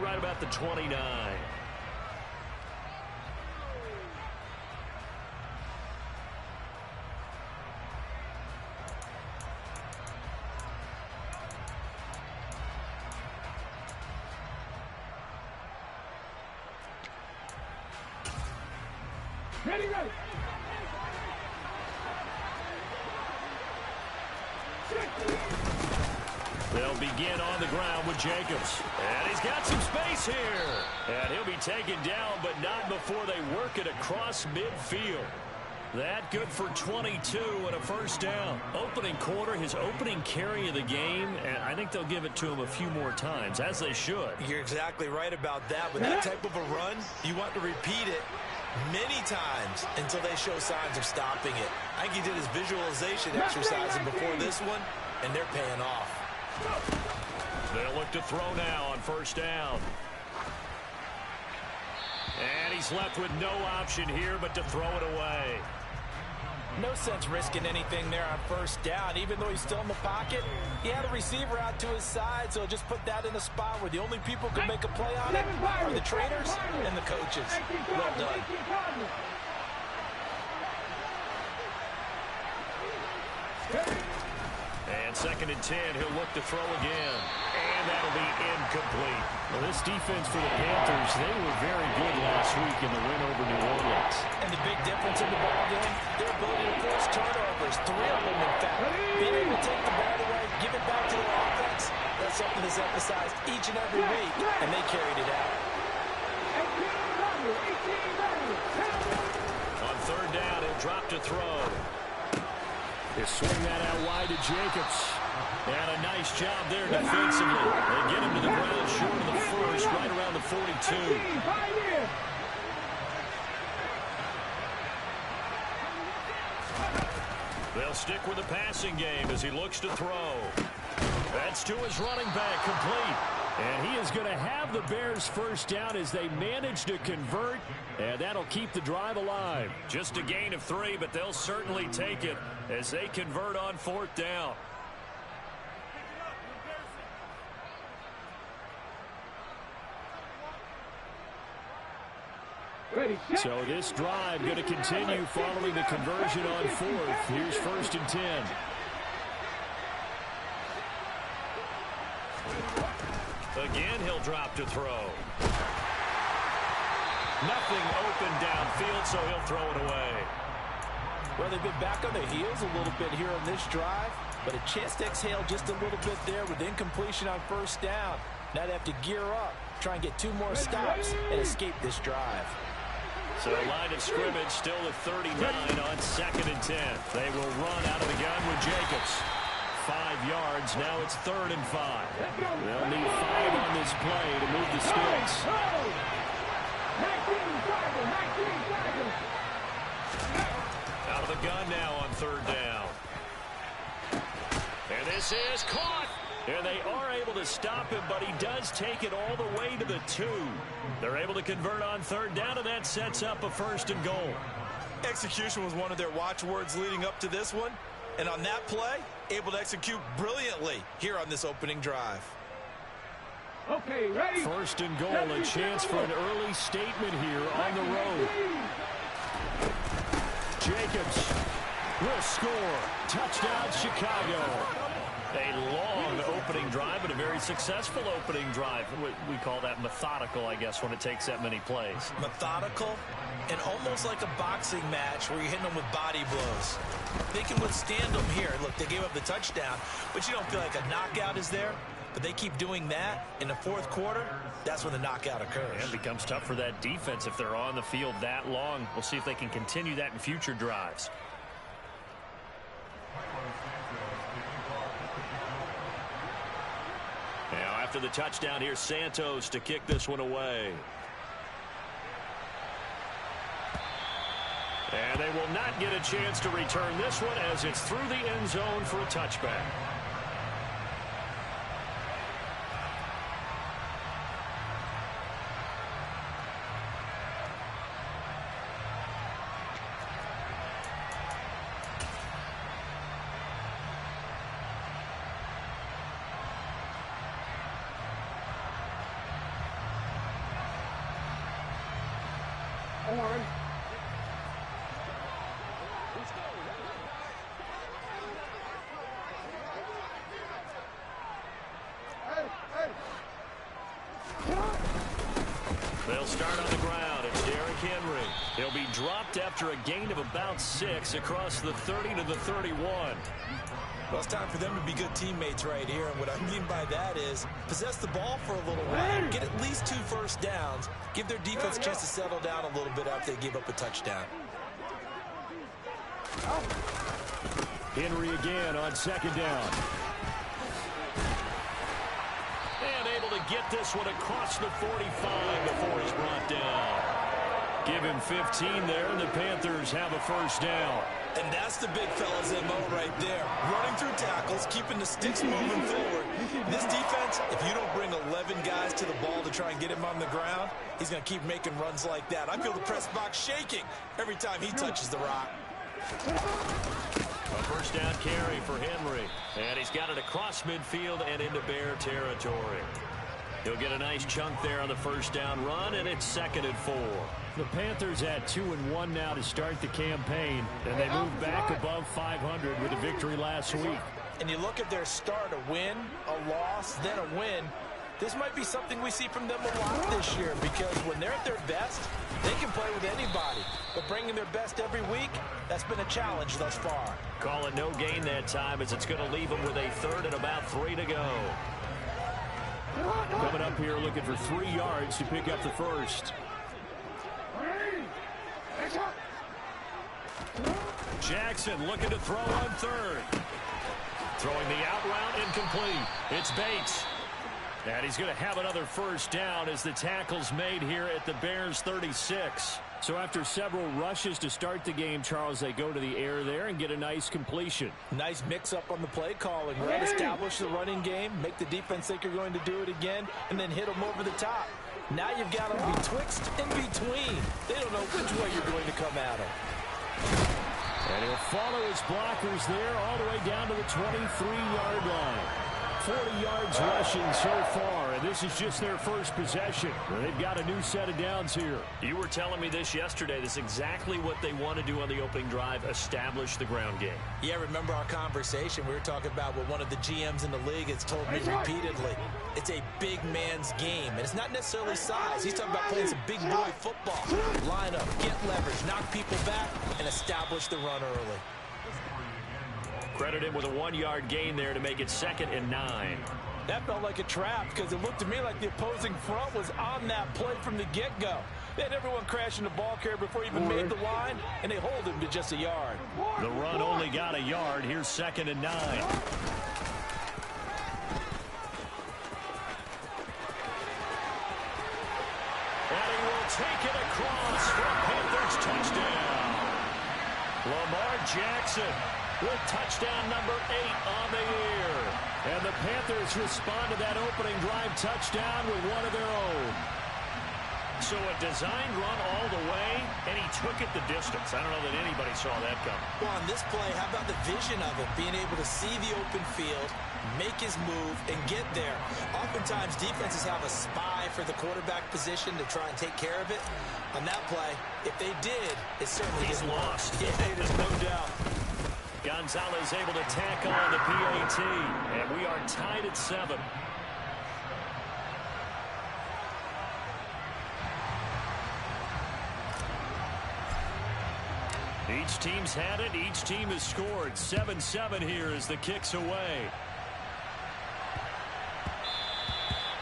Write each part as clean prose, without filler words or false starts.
right about the 29. Ready, ready. They'll begin on the ground with Jacobs. And he's got some space here. And he'll be taken down, but not before they work it across midfield. That good for 22 and a first down. Opening quarter, his opening carry of the game, and I think they'll give it to him a few more times, as they should. You're exactly right about that. With that type of a run, you want to repeat it many times until they show signs of stopping it. I think he did his visualization exercising before this one, and they're paying off. They'll look to throw now on first down. And he's left with no option here but to throw it away. No sense risking anything there on first down. Even though he's still in the pocket, he had a receiver out to his side, so just put that in a spot where the only people who can make a play on it are the trainers and the coaches. Well done. And 2nd and 10, he'll look to throw again. And that'll be incomplete. Well, this defense for the Panthers, they were very good last week in the win over New Orleans. And the big difference in the ball game, their ability to force turnovers, 3 of them in fact. Being able to take the ball away, give it back to their offense, that's something that's emphasized each and every week, and they carried it out. On 3rd down, he'll drop to throw. They swing that out wide to Jacobs. And a nice job there defensively. They get him to the ground short of the first, right around the 42. They'll stick with the passing game as he looks to throw. That's to his running back, complete. And he is going to have the Bears first down as they manage to convert, and that'll keep the drive alive. Just a gain of 3, but they'll certainly take it as they convert on 4th down. So this drive going to continue following the conversion on 4th. Here's 1st and 10. Again, he'll drop to throw. Nothing open downfield, so he'll throw it away. Well, they've been back on their heels a little bit here on this drive, but a chance to exhale just a little bit there with incompletion on first down. Now they have to gear up, try and get 2 more stops, and escape this drive. So line of scrimmage still at 39 on 2nd and 10. They will run out of the gun with Jacobs. 5 yards. Now it's 3rd and 5. They'll need 5 on this play to move the sticks. Out of the gun now on 3rd down. And this is caught. And they are able to stop him, but he does take it all the way to the 2. They're able to convert on 3rd down, and that sets up a 1st and goal. Execution was one of their watchwords leading up to this one. And on that play, able to execute brilliantly here on this opening drive. Okay, ready. 1st and goal, a chance for an early statement here on the road. Jacobs will score. Touchdown, Chicago. A long opening drive, but a very successful opening drive. We call that methodical, I guess, when it takes that many plays. Methodical and almost like a boxing match where you're hitting them with body blows. They can withstand them here. Look, they gave up the touchdown, but you don't feel like a knockout is there. But they keep doing that in the 4th quarter. That's when the knockout occurs. And it becomes tough for that defense if they're on the field that long. We'll see if they can continue that in future drives. Now after the touchdown, here's Santos to kick this one away. And they will not get a chance to return this one as it's through the end zone for a touchback. On. They'll start on the ground. It's Derrick Henry. He'll be dropped after a gain of about 6 across the 30 to the 31. Well, it's time for them to be good teammates right here. And what I mean by that is possess the ball for a little while. Get at least 2 first downs. Give their defense a chance to settle down a little bit after they give up a touchdown. Henry again on 2nd down. And able to get this one across the 45 before he's brought down. Give him 15 there, and the Panthers have a first down. And that's the big fella's MO right there. Running through tackles, keeping the sticks moving forward. This defense, if you don't bring 11 guys to the ball to try and get him on the ground, he's going to keep making runs like that. I feel the press box shaking every time he touches the rock. A first down carry for Henry. And he's got it across midfield and into Bear territory. He'll get a nice chunk there on the first down run, and it's 2nd and 4. The Panthers at 2-1 now to start the campaign, and they move back above 500 with a victory last week. And you look at their start, a win, a loss, then a win. This might be something we see from them a lot this year, because when they're at their best, they can play with anybody. But bringing their best every week, that's been a challenge thus far. Call it no gain that time, as it's going to leave them with a 3rd and about 3 to go. Coming up here looking for 3 yards to pick up the first. Jackson looking to throw on 3rd. Throwing the out route incomplete. It's Bates. And he's going to have another first down as the tackle's made here at the Bears 36. So after several rushes to start the game, Charles, they go to the air there and get a nice completion. Nice mix-up on the play calling. Right, establish the running game, make the defense think you're going to do it again, and then hit them over the top. Now you've got them betwixt and between. They don't know which way you're going to come at them. And he'll follow his blockers there all the way down to the 23-yard line. 40 yards rushing so far, and this is just their first possession. They've got a new set of downs here. You were telling me this yesterday. This is exactly what they want to do on the opening drive, establish the ground game. Yeah, remember our conversation. We were talking about what one of the GMs in the league has told me repeatedly. It's a big man's game, and it's not necessarily size. He's talking about playing some big boy football. Line up, get leverage, knock people back, and establish the run early. Credit him with a 1-yard gain there to make it 2nd and 9. That felt like a trap because it looked to me like the opposing front was on that play from the get-go. They had everyone crashing the ball carrier before he even made the line, and they hold him to just a yard. The run only got a yard. Here's 2nd and 9. And he will take it across for a Panthers touchdown. Lamar Jackson with touchdown number 8 on the year. And the Panthers respond to that opening drive touchdown with one of their own. So a designed run all the way, and he took it the distance. I don't know that anybody saw that coming. Well, on this play, how about the vision of him, being able to see the open field, make his move, and get there. Oftentimes, defenses have a spy for the quarterback position to try and take care of it. On that play, if they did, it certainly He's didn't lost. work. Yeah, there's no doubt. Gonzalez able to tack on the PAT, and we are tied at 7. Each team's had it. Each team has scored. 7-7 here as the kick's away.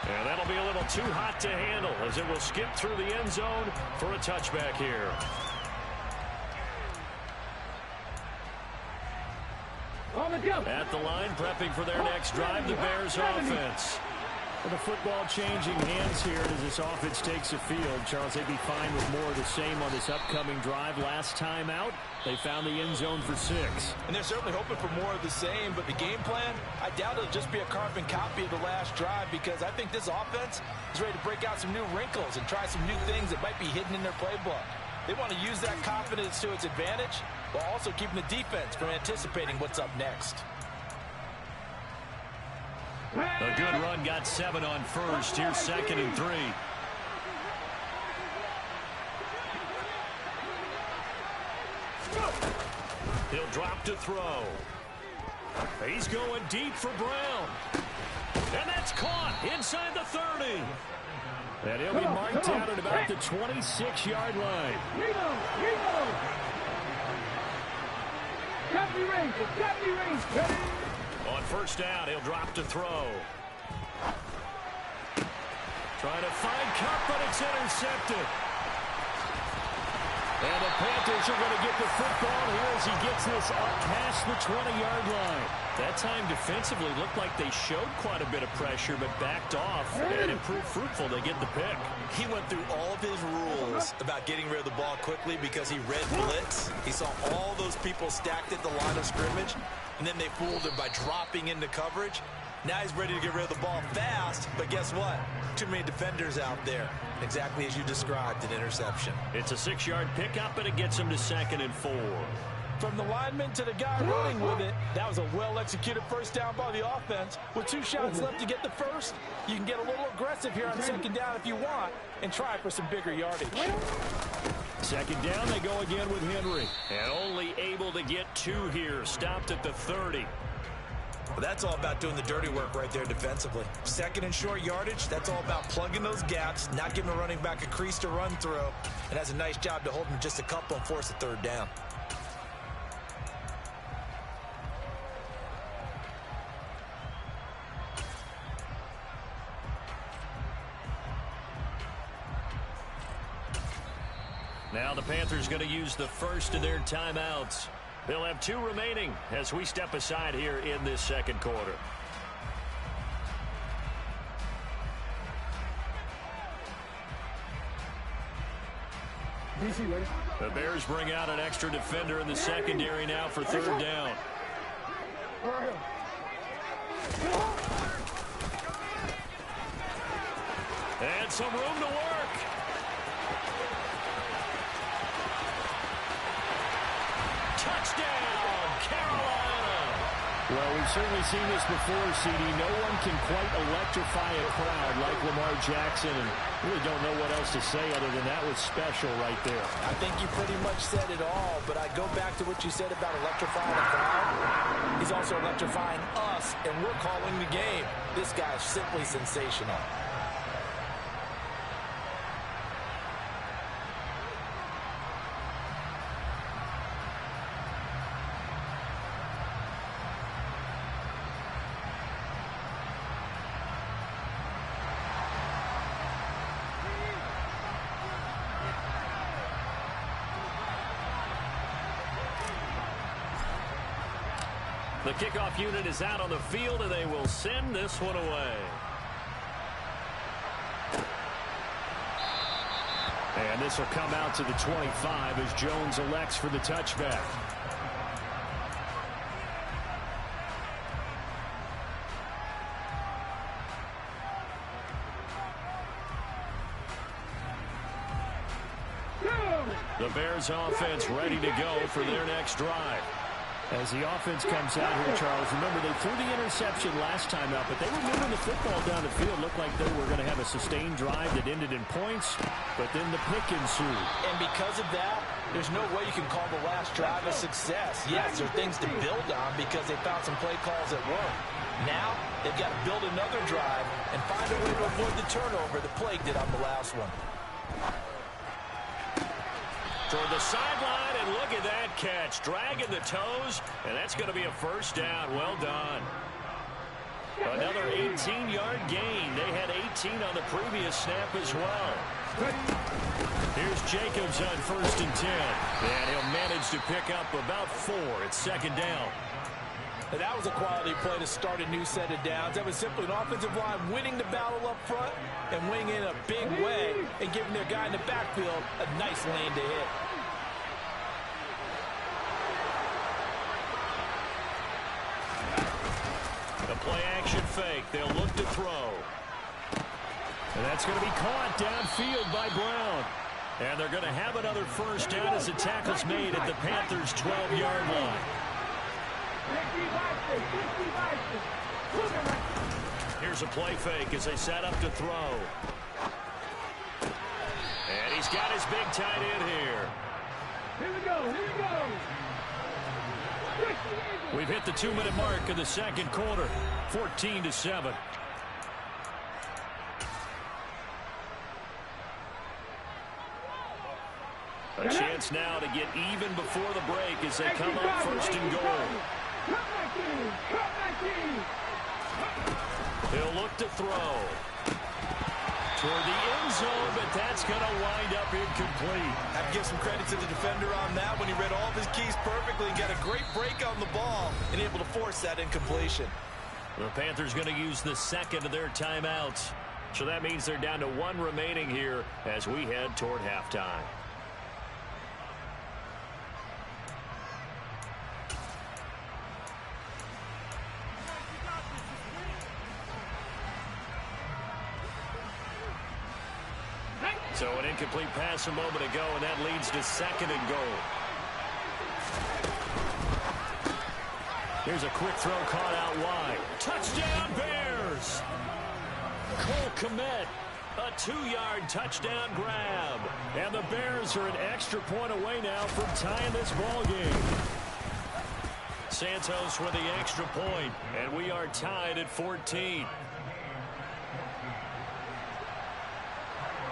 And that'll be a little too hot to handle as it will skip through the end zone for a touchback here. At the line, prepping for their next drive, the Bears offense. Well, the football changing hands here as this offense takes the field. Charles, they'd be fine with more of the same on this upcoming drive. Last time out, they found the end zone for 6. And they're certainly hoping for more of the same, but the game plan, I doubt it'll just be a carbon copy of the last drive, because I think this offense is ready to break out some new wrinkles and try some new things that might be hidden in their playbook. They want to use that confidence to its advantage, while also keeping the defense from anticipating what's up next. A good run got 7 on first. Here's 2nd and 3. He'll drop to throw. He's going deep for Brown. And that's caught inside the 30. And he'll be marked down at about the 26-yard line. On first down, he'll drop to throw. Trying to find Kupp, but it's intercepted. And the Panthers are going to get the football here as he gets this up past the 20-yard line. That time defensively looked like they showed quite a bit of pressure but backed off, and it proved fruitful. They get the pick. He went through all of his rules about getting rid of the ball quickly because he read blitz. He saw all those people stacked at the line of scrimmage, and then they fooled him by dropping into coverage. Now he's ready to get rid of the ball fast, but guess what? Too many defenders out there. Exactly as you described, an interception. It's a 6-yard pickup, and it gets him to 2nd and 4. From the lineman to the guy running with it, that was a well-executed first down by the offense. With 2 shots left to get the first, you can get a little aggressive here on 2nd down if you want and try for some bigger yardage. 2nd down, they go again with Henry. And only able to get 2 here, stopped at the 30. Well, that's all about doing the dirty work right there defensively. 2nd and short yardage, that's all about plugging those gaps, not giving the running back a crease to run through, and has a nice job to hold him just a couple and force a 3rd down. Now the Panthers going to use the first of their timeouts. They'll have 2 remaining as we step aside here in this 2nd quarter. The Bears bring out an extra defender in the secondary now for 3rd down. And some room to work. Touchdown, Carolina! Well, we've certainly seen this before, CD. No one can quite electrify a crowd like Lamar Jackson, and really don't know what else to say other than that was special right there. I think you pretty much said it all, but I go back to what you said about electrifying a crowd. He's also electrifying us, and we're calling the game. This guy's simply sensational. The kickoff unit is out on the field, and they will send this one away. And this will come out to the 25 as Jones elects for the touchback. The Bears offense ready to go for their next drive. As the offense comes out here, Charles, remember they threw the interception last time out, but they were moving the football down the field. Looked like they were going to have a sustained drive that ended in points, but then the pick ensued. And because of that, there's no way you can call the last drive a success. Yes, there are things to build on because they found some play calls that work. Now, they've got to build another drive and find a way to avoid the turnover that plagued it on the last one. Toward the sideline, and look at that catch. Dragging the toes, and that's going to be a first down. Well done. Another 18-yard gain. They had 18 on the previous snap as well. Here's Jacobs on 1st and 10. And he'll manage to pick up about 4. It's 2nd down. And that was a quality play to start a new set of downs. That was simply an offensive line winning the battle up front and winning in a big way and giving their guy in the backfield a nice lane to hit. The play-action fake. They'll look to throw. And that's going to be caught downfield by Brown. And they're going to have another first down as the tackle's made at the Panthers' 12-yard line. Here's a play fake as they set up to throw. And he's got his big tight end here. Here we go, here we go. We've hit the 2-minute mark of the second quarter, 14-7. A chance now to get even before the break as they come up first and goal. He'll look to throw toward the end zone, but that's going to wind up incomplete. I have to give some credit to the defender on that when he read all of his keys perfectly and got a great break on the ball and able to force that incompletion. The Panthers going to use the second of their timeouts. So that means they're down to 1 remaining here as we head toward halftime. So an incomplete pass a moment ago, and that leads to second and goal. Here's a quick throw caught out wide. Touchdown, Bears! Cole Kmet, a 2-yard touchdown grab. And the Bears are an extra point away now from tying this ball game. Santos with the extra point, and we are tied at 14.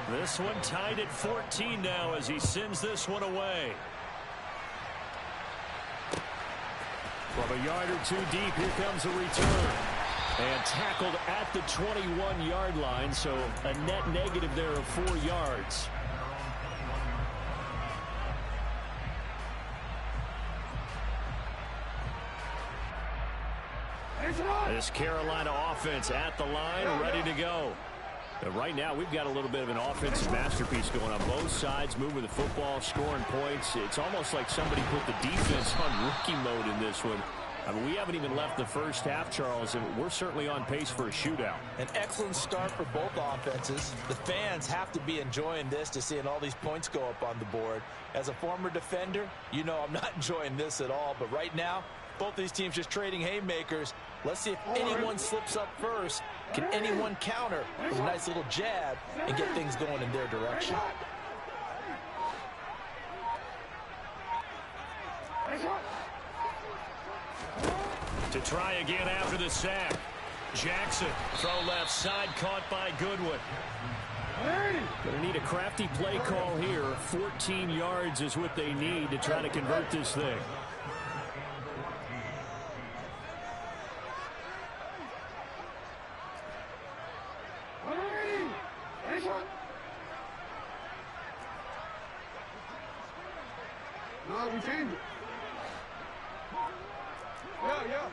This one tied at 14 now as he sends this one away. From a yard or two deep, here comes a return. And tackled at the 21-yard line, so a net negative there of 4 yards. This Carolina offense at the line, ready to go. But right now, we've got a little bit of an offensive masterpiece going on both sides, moving the football, scoring points. It's almost like somebody put the defense on rookie mode in this one. I mean, we haven't even left the first half, Charles, and we're certainly on pace for a shootout. An excellent start for both offenses. The fans have to be enjoying this to seeing all these points go up on the board. As a former defender, you know I'm not enjoying this at all. But right now, both these teams just trading haymakers. Let's see if anyone slips up first. Can anyone counter with a nice little jab and get things going in their direction? To try again after the sack. Jackson, throw left side, caught by Goodwin. Going to need a crafty play call here. 14 yards is what they need to try to convert this thing. No, we changed it. Yeah.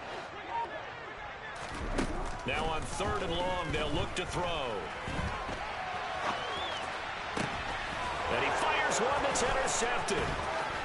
Now on 3rd and long, they'll look to throw. And he fires one that's intercepted.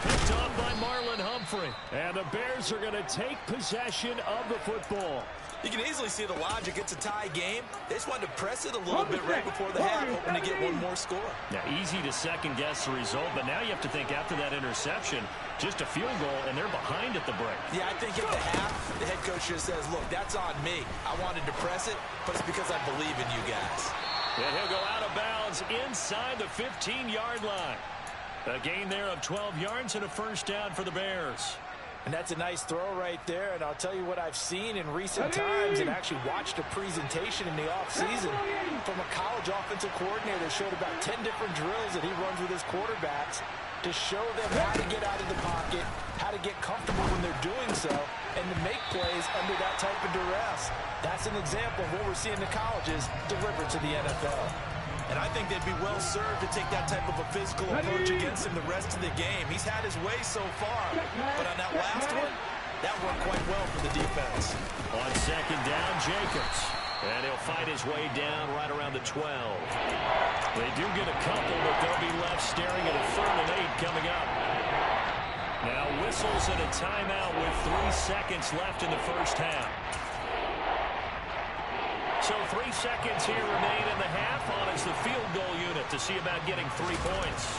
Picked up by Marlon Humphrey. And the Bears are going to take possession of the football. You can easily see the logic. It's a tie game. They just wanted to press it a little bit right before the half, hoping to get one more score. Now, easy to second-guess the result, but now you have to think after that interception, just a field goal, and they're behind at the break. Yeah, I think at the half, the head coach just says, look, that's on me. I wanted to press it, but it's because I believe in you guys. And he'll go out of bounds inside the 15-yard line. A gain there of 12 yards and a first down for the Bears. And that's a nice throw right there. And I'll tell you what I've seen in recent times and actually watched a presentation in the offseason from a college offensive coordinator that showed about 10 different drills that he runs with his quarterbacks to show them how to get out of the pocket, how to get comfortable when they're doing so, and to make plays under that type of duress. That's an example of what we're seeing the colleges deliver to the NFL. And I think they'd be well served to take that type of a physical approach against him the rest of the game. He's had his way so far, but on that last one, that worked quite well for the defense. On 2nd down, Jacobs. And he'll fight his way down right around the 12. They do get a couple, but they'll be left staring at a 3rd and 8 coming up. Now whistles and a timeout with 3 seconds left in the first half. So 3 seconds here remain in the half on as the field goal unit to see about getting 3 points.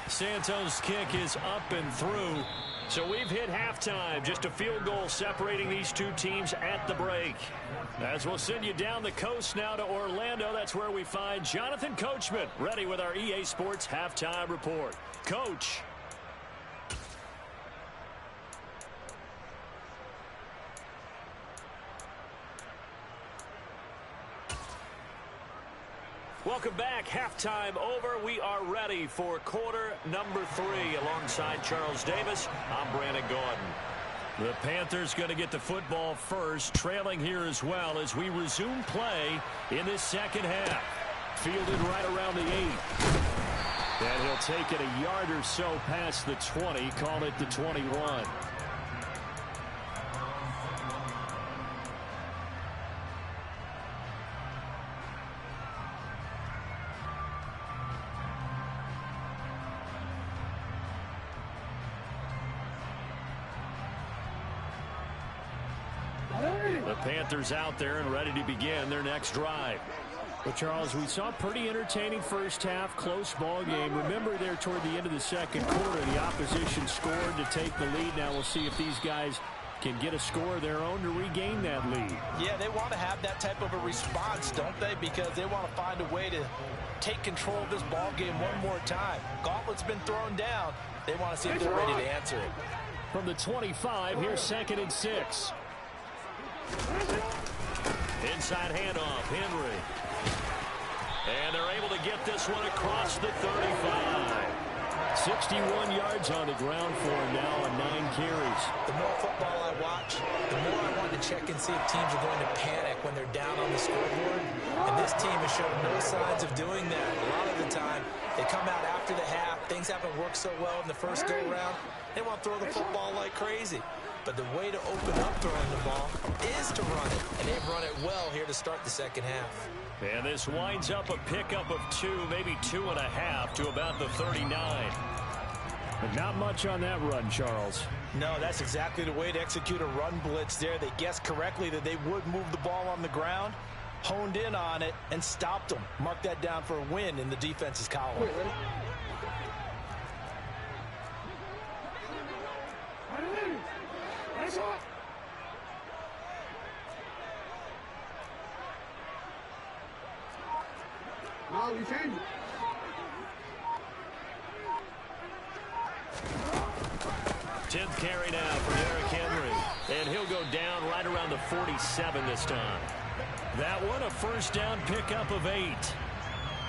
Santos' kick is up and through. So we've hit halftime. Just a field goal separating these two teams at the break. As we'll send you down the coast now to Orlando, that's where we find Jonathan Coachman ready with our EA Sports Halftime Report. Coach. Welcome back. Halftime over. We are ready for quarter number 3. Alongside Charles Davis, I'm Brandon Gaudin. The Panthers going to get the football first, trailing here as well as we resume play in this second half. Fielded right around the 8. And he'll take it a yard or so past the 20, call it the 21. The Panthers out there and ready to begin their next drive. Well, Charles, we saw a pretty entertaining first half, close ball game. Remember there toward the end of the second quarter, the opposition scored to take the lead. Now we'll see if these guys can get a score of their own to regain that lead. Yeah, they want to have that type of a response, don't they? Because they want to find a way to take control of this ball game one more time. Gauntlet's been thrown down. They want to see if they're ready to answer it. From the 25, here's 2nd and 6. Inside handoff, Henry. And they're able to get this one across the 35. 61 yards on the ground for him now on 9 carries. The more football I watch, the more I want to check and see if teams are going to panic when they're down on the scoreboard. And this team has shown no signs of doing that. A lot of the time, they come out after the half. Things haven't worked so well in the first go-around. They want to throw the football like crazy. But the way to open up throwing the ball is to run it. And they've run it well here to start the second half. And this winds up a pickup of 2, maybe 2.5 to about the 39. But not much on that run, Charles. No, that's exactly the way to execute a run blitz there. They guessed correctly that they would move the ball on the ground, honed in on it, and stopped them. Mark that down for a win in the defense's column. Wait, ready? Now we change it. Tenth carry now for Derrick Henry. And he'll go down right around the 47 this time. That one, a first down pickup of 8.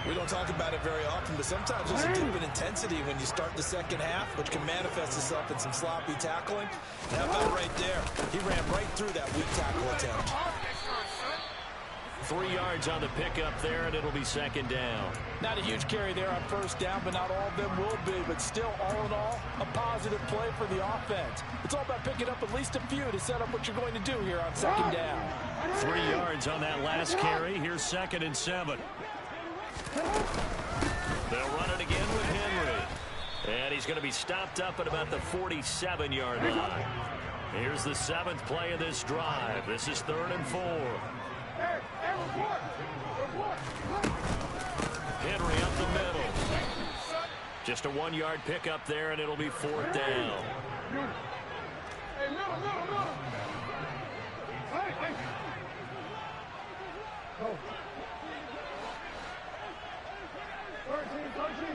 We don't talk about it very often, but sometimes there's a dip in intensity when you start the second half, which can manifest itself in some sloppy tackling. And how about right there? He ran right through that weak tackle attempt. 3 yards on the pickup there, and it'll be second down. Not a huge carry there on first down, but not all of them will be. But still, all in all, a positive play for the offense. It's all about picking up at least a few to set up what you're going to do here on second down. 3 yards on that last carry. Here's 2nd and 7. They'll run it again with Henry. And he's going to be stopped up at about the 47-yard line. Here's the 7th play of this drive. This is 3rd and 4. Henry up the middle. Just a 1-yard pickup there, and it'll be 4th down. Hey, middle. Hey. Go. 13.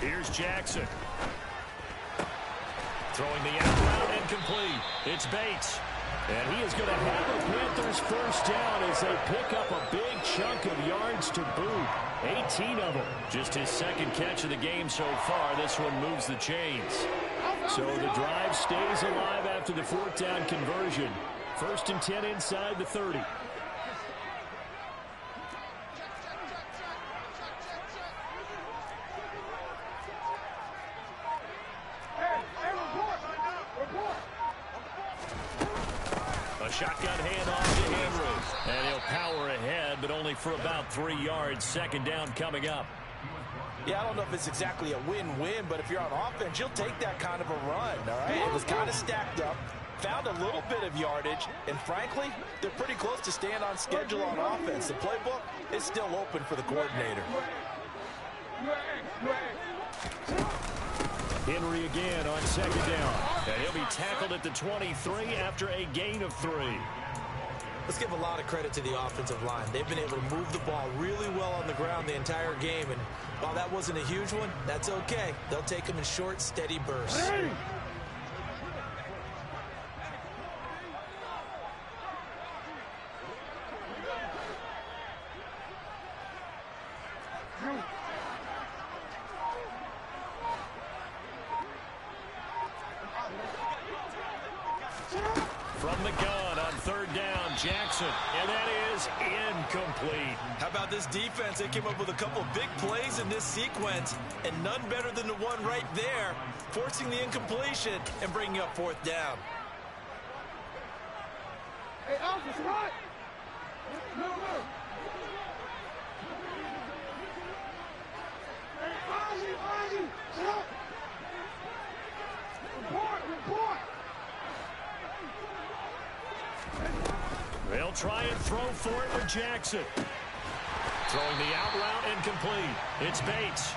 Here's Jackson. Throwing the out route incomplete. It's Bates. And he is going to have the Panthers first down as they pick up a big chunk of yards to boot. 18 of them. Just his second catch of the game so far. This one moves the chains. So the drive stays alive after the 4th down conversion. 1st and 10 inside the 30. A shotgun handoff to Henry. And he'll power ahead, but only for about 3 yards. Second down coming up. Yeah, I don't know if it's exactly a win-win, but if you're on offense, you'll take that kind of a run, all right? It was kind of stacked up, found a little bit of yardage, and frankly, they're pretty close to staying on schedule on offense. The playbook is still open for the coordinator. Henry again on 2nd down. And he'll be tackled at the 23 after a gain of 3. Let's give a lot of credit to the offensive line. They've been able to move the ball really well on the ground the entire game. And while that wasn't a huge one, that's okay. They'll take them in short, steady bursts. Jackson, and that is incomplete. How about this defense? They came up with a couple of big plays in this sequence, and none better than the one right there, forcing the incompletion and bringing up fourth down. Hey, Alpha, right? No. Hey, Ozzy, stop. Report. They'll try and throw for it with Jackson. Throwing the out route incomplete. It's Bates.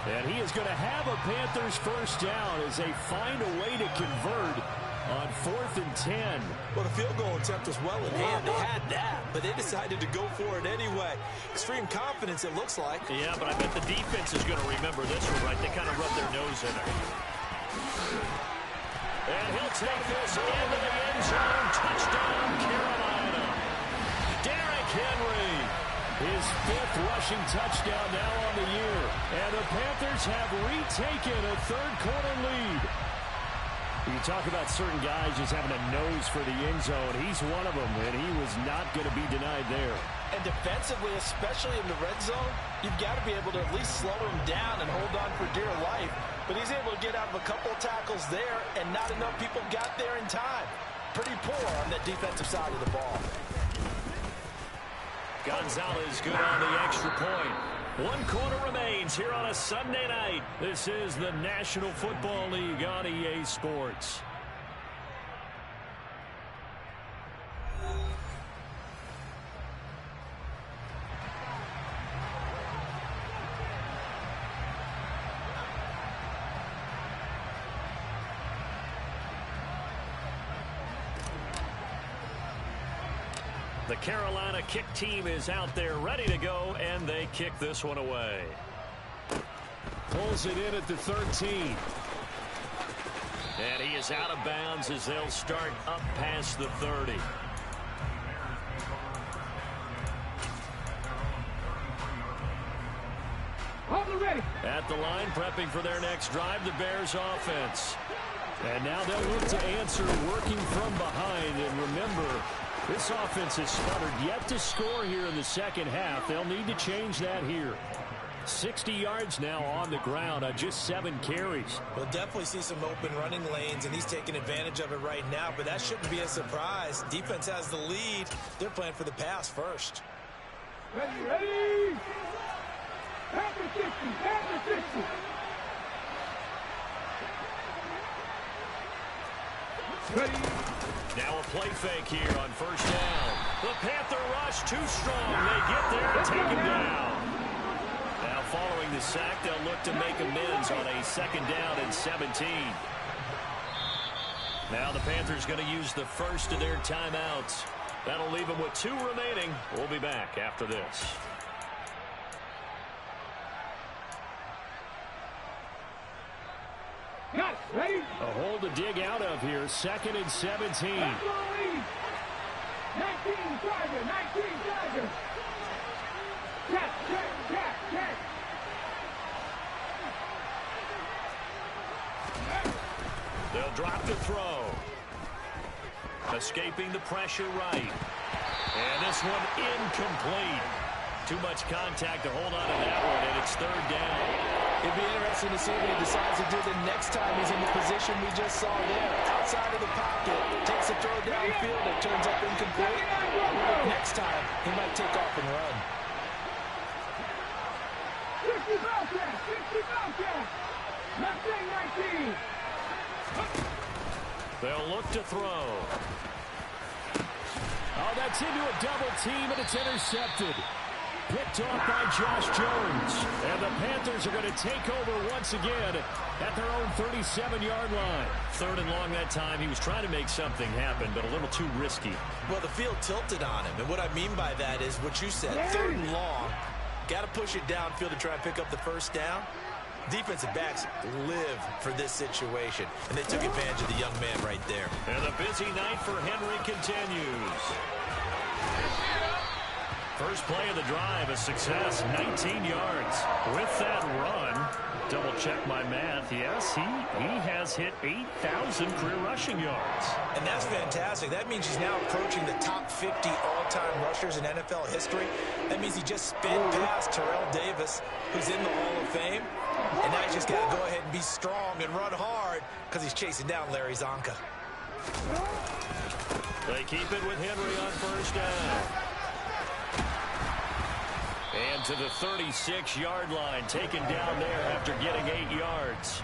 And he is going to have a Panthers first down as they find a way to convert on 4th and 10. Well, the field goal attempt was well in hand. They had that, but they decided to go for it anyway. Extreme confidence, it looks like. Yeah, but I bet the defense is going to remember this one, right? They kind of rubbed their nose in it. And he'll take this into the end zone. Touchdown, Carolina. Derrick Henry. His 5th rushing touchdown now on the year. And the Panthers have retaken a third-quarter lead. You talk about certain guys just having a nose for the end zone. He's one of them, and he was not going to be denied there. And defensively, especially in the red zone, you've got to be able to at least slow him down and hold on for dear life. But he's able to get out of a couple of tackles there, and not enough people got there in time. Pretty poor on the defensive side of the ball. Gonzalez good on the extra point. 1 quarter remains here on a Sunday night. This is the National Football League on EA Sports. The Carolina kick team is out there ready to go, and they kick this one away. Pulls it in at the 13. And he is out of bounds as they'll start up past the 30. Ready. At the line, prepping for their next drive, the Bears offense. And now they'll look to answer working from behind. And remember, this offense has sputtered yet to score here in the second half. They'll need to change that here. 60 yards now on the ground on just 7 carries. We'll definitely see some open running lanes, and he's taking advantage of it right now, but that shouldn't be a surprise. Defense has the lead. They're playing for the pass first. Ready. Panther 60. Ready. Now a play fake here on first down. The Panther rush too strong. They get there and take him down. Now following the sack, they'll look to make amends on a 2nd down and 17. Now the Panthers going to use the first of their timeouts. That'll leave them with 2 remaining. We'll be back after this. Got it. Ready. A hole to dig out of here. 2nd and 17. 19 Tiger. Catch. They'll drop the throw. Escaping the pressure right. And this one incomplete. Too much contact to hold on to that one, and it's 3rd down. It'd be interesting to see what he decides to do the next time he's in the position we just saw there. Outside of the pocket, takes a throw downfield, it turns up incomplete. I wonder if next time he might take off and run. 60 Bobcats. 19. They'll look to throw. Oh, that's into a double team, and it's intercepted. Picked off by Josh Jones. And the Panthers are going to take over once again at their own 37-yard line. 3rd and long that time. He was trying to make something happen, but a little too risky. Well, the field tilted on him, and what I mean by that is what you said, 3rd and long. Got to push it downfield to try and pick up the first down. Defensive backs live for this situation, and they took advantage of the young man right there. And the busy night for Henry continues. First play of the drive, a success, 19 yards. With that run, Double check my math. Yes, he has hit 8,000 career rushing yards. And that's fantastic. That means he's now approaching the top 50 all-time rushers in NFL history. That means he just sped past Terrell Davis, who's in the Hall of Fame. And now he's just got to go ahead and be strong and run hard because he's chasing down Larry Zonka. They keep it with Henry on first down. And to the 36-yard line, taken down there after getting 8 yards.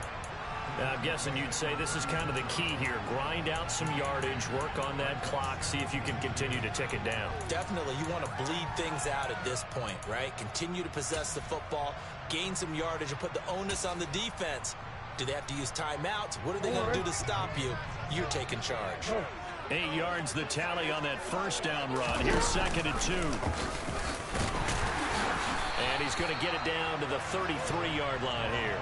Now, I'm guessing you'd say this is kind of the key here. Grind out some yardage, work on that clock, see if you can continue to tick it down. Definitely, you want to bleed things out at this point, right? Continue to possess the football, gain some yardage, and put the onus on the defense. Do they have to use timeouts? What are they going to do to stop you? You're taking charge. 8 yards the tally on that first down run. Here's 2nd and 2. And he's going to get it down to the 33-yard line here.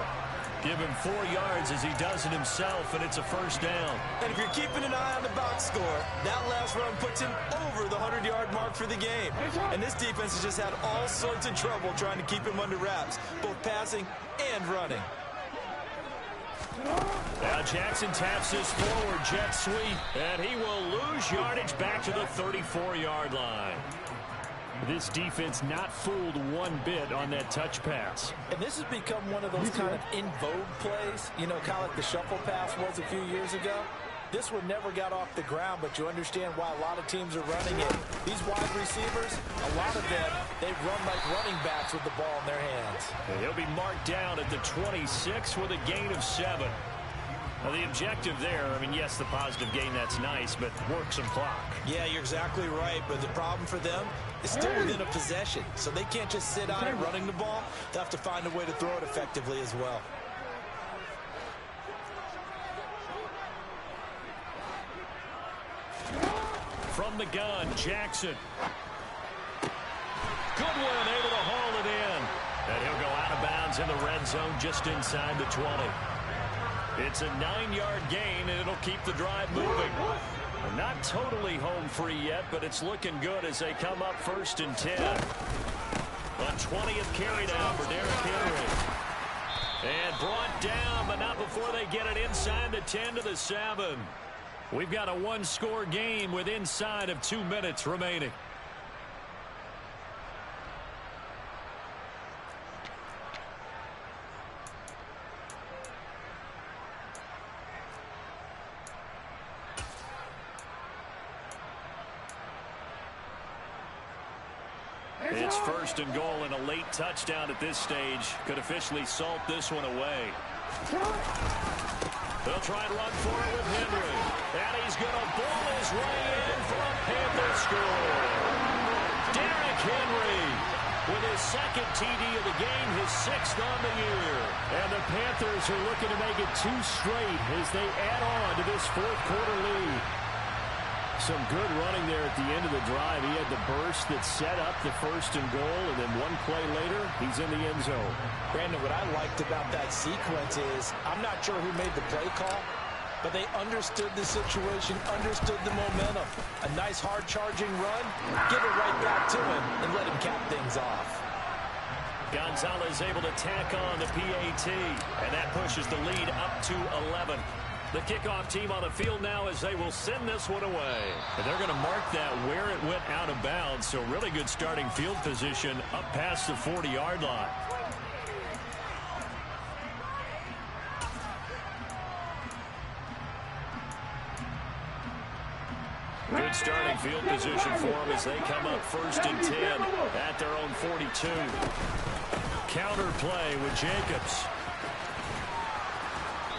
Give him 4 yards as he does it himself, and it's a first down. And if you're keeping an eye on the box score, that last run puts him over the 100-yard mark for the game. And this defense has just had all sorts of trouble trying to keep him under wraps, both passing and running. Now Jackson taps this forward jet sweep, and he will lose yardage back to the 34-yard line. This defense not fooled one bit on that touch pass. And this has become one of those kind of in vogue plays, you know, kind of like the shuffle pass was a few years ago. This one never got off the ground, but you understand why a lot of teams are running it. These wide receivers, a lot of them, they run like running backs with the ball in their hands. And he'll be marked down at the 26 with a gain of 7. Now, the objective there, I mean, yes, the positive gain, that's nice, but work some clock. Yeah, you're exactly right, but the problem for them is still within a possession, so they can't just sit on it running the ball. They have to find a way to throw it effectively as well. From the gun, Jackson. Goodwin able to haul it in. And he'll go out of bounds in the red zone just inside the 20. It's a 9-yard gain, and it'll keep the drive moving. Not totally home free yet, but it's looking good as they come up 1st and 10. On 20th carry now for Derrick Henry. And brought down, but not before they get it inside the 10 to the 7. We've got a one-score game with inside of 2 minutes remaining. It's 1st and goal, and a late touchdown at this stage could officially salt this one away. They'll try and run for it with Henry. And he's going to ball his way in for a Panther score. Derrick Henry with his 2nd TD of the game, his 6th on the year. And the Panthers are looking to make it 2 straight as they add on to this 4th quarter lead. Some good running there at the end of the drive. He had the burst that set up the 1st and goal, and then one play later, he's in the end zone. Brandon, what I liked about that sequence is, I'm not sure who made the play call, but they understood the situation, understood the momentum. A nice hard charging run, give it right back to him, and let him cap things off. Gonzalez able to tack on the PAT, and that pushes the lead up to 11. The kickoff team on the field now as they will send this one away. And they're going to mark that where it went out of bounds. So really good starting field position up past the 40-yard line. Good starting field position for them as they come up 1st and 10 at their own 42. Counter play with Jacobs.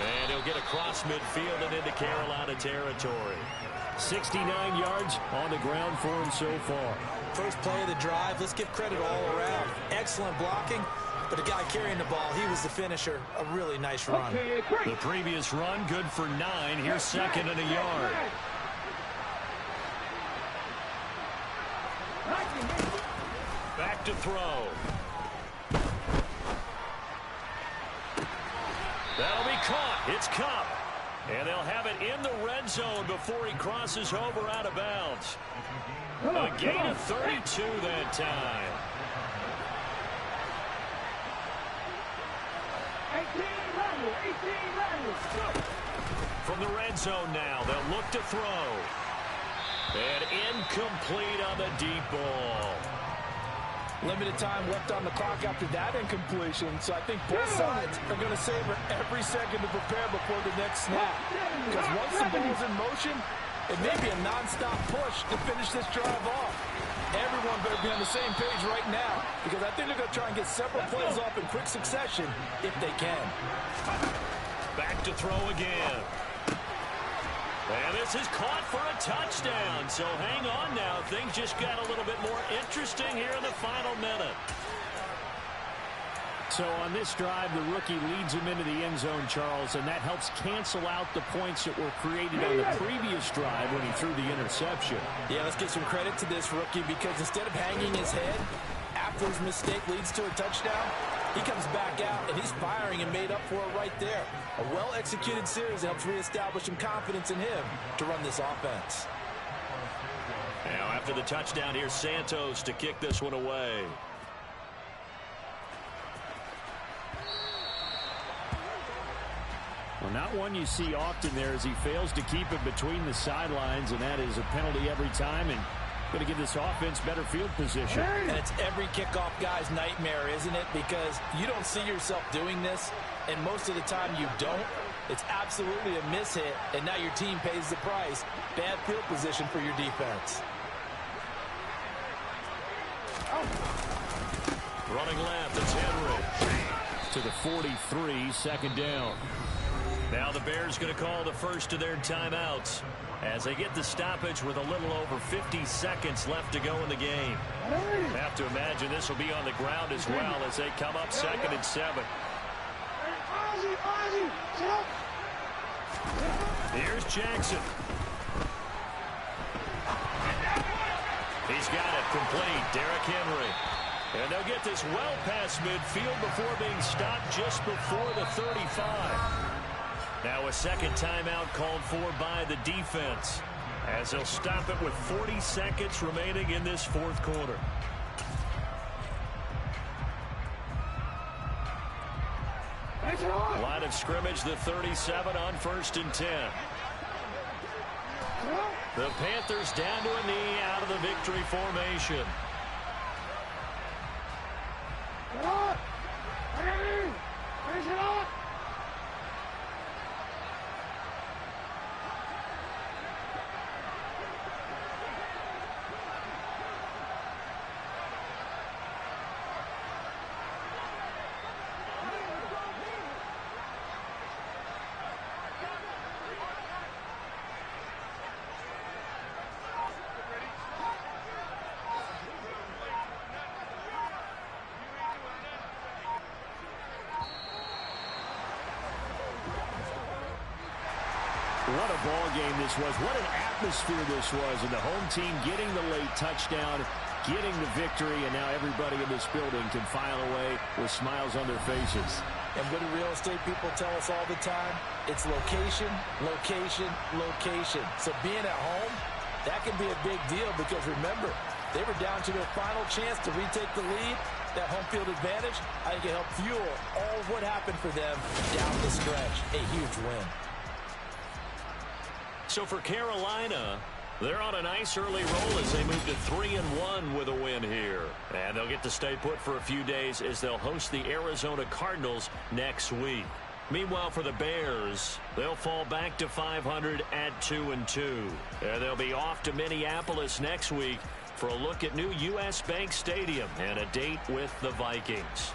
And he'll get across midfield and into Carolina territory. 69 yards on the ground for him so far. First play of the drive, let's give credit all around. Excellent blocking, but the guy carrying the ball, he was the finisher. A really nice run. The previous run, good for 9. Here's 2nd and a yard. Back to throw. That'll be caught. It's Kupp. And they'll have it in the red zone before he crosses over out of bounds. A gain of 32 that time. From the red zone now, they'll look to throw. And incomplete on the deep ball. Limited time left on the clock after that incompletion, so I think both sides are going to savor every second to prepare before the next snap. Because once the ball's in motion, it may be a non-stop push to finish this drive off. Everyone better be on the same page right now, because I think they're going to try and get several plays off in quick succession if they can. Back to throw again. And this is caught for a touchdown. So hang on now. Things just got a little bit more interesting here in the final minute. So on this drive, the rookie leads him into the end zone, Charles, and that helps cancel out the points that were created on the previous drive when he threw the interception. Yeah, let's give some credit to this rookie, because instead of hanging his head after his mistake leads to a touchdown, he comes back out, and he's firing and made up for it right there. A well-executed series helps reestablish some confidence in him to run this offense. Now, after the touchdown, here's Santos to kick this one away. Well, not one you see often there, as he fails to keep it between the sidelines, and that is a penalty every time, and going to give this offense better field position. And it's every kickoff guy's nightmare, isn't it? Because you don't see yourself doing this, and most of the time you don't. It's absolutely a mishit, and now your team pays the price. Bad field position for your defense. Running left, it's Henry. To the 43, second down. Now the Bears going to call the first of their timeouts as they get the stoppage with a little over 50 seconds left to go in the game. Have to imagine this will be on the ground as well as they come up 2nd and 7. Here's Jackson. He's got it complete. Derrick Henry. And they'll get this well past midfield before being stopped just before the 35. Now a second timeout called for by the defense as they'll stop it with 40 seconds remaining in this fourth quarter. Line of scrimmage, the 37 on 1st and 10. The Panthers down to a knee out of the victory formation. What a ball game this was. What an atmosphere this was. And the home team getting the late touchdown, getting the victory, and now everybody in this building can file away with smiles on their faces. And what do real estate people tell us all the time? It's location, location, location. So being at home, that can be a big deal because remember, they were down to their final chance to retake the lead. That home field advantage, I think it helped fuel all of what happened for them down the stretch. A huge win. So for Carolina, they're on a nice early roll as they move to 3-1 with a win here. And they'll get to stay put for a few days as they'll host the Arizona Cardinals next week. Meanwhile, for the Bears, they'll fall back to 500 at 2-2. And they'll be off to Minneapolis next week for a look at new U.S. Bank Stadium and a date with the Vikings.